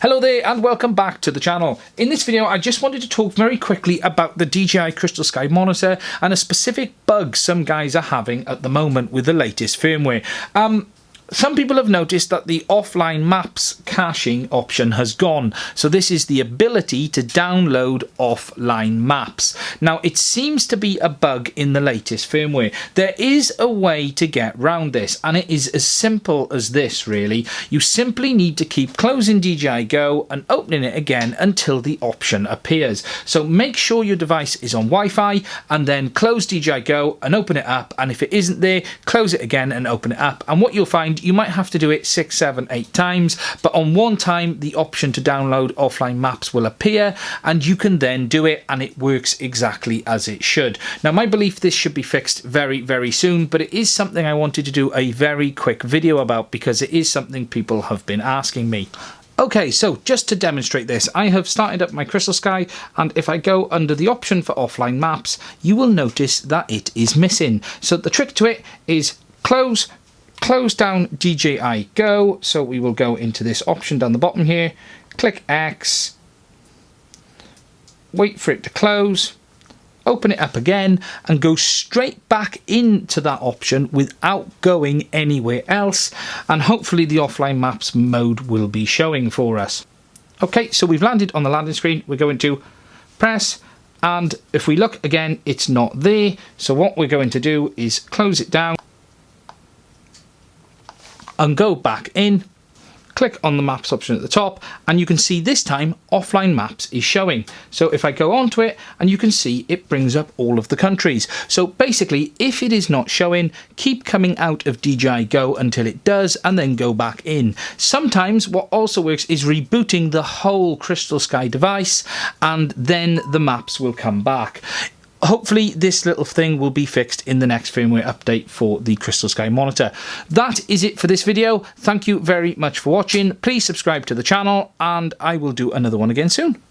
Hello there and welcome back to the channel. In this video I just wanted to talk very quickly about the DJI Crystalsky monitor and a specific bug some guys are having at the moment with the latest firmware. Some people have noticed that the offline maps caching option has gone. So this is the ability to download offline maps. Now it seems to be a bug in the latest firmware. There is a way to get around this and it is as simple as this really. You simply need to keep closing DJI Go and opening it again until the option appears. So make sure your device is on Wi-Fi and then close DJI Go and open it up, and if it isn't there, close it again and open it up, and what you'll find, you might have to do it 6, 7, 8 times, but on one time the option to download offline maps will appear and you can then do it and it works exactly as it should. Now my belief, this should be fixed very, very soon, but it is something I wanted to do a very quick video about because it is something people have been asking me. Okay, so just to demonstrate this, I have started up my Crystalsky, and if I go under the option for offline maps, you will notice that it is missing. So the trick to it is close down DJI Go. So we will go into this option down the bottom here, click X, wait for it to close, open it up again and go straight back into that option without going anywhere else, and hopefully the offline maps mode will be showing for us. Okay, so we've landed on the landing screen. We're going to press, and if we look again, it's not there. So what we're going to do is close it down and go back in, click on the maps option at the top, and you can see this time offline maps is showing. So if I go onto it, and you can see it brings up all of the countries. So basically, if it is not showing, keep coming out of DJI Go until it does and then go back in. Sometimes what also works is rebooting the whole Crystalsky device and then the maps will come back. Hopefully this little thing will be fixed in the next firmware update for the Crystalsky monitor. That is it for this video. Thank you very much for watching. Please subscribe to the channel and I will do another one again soon.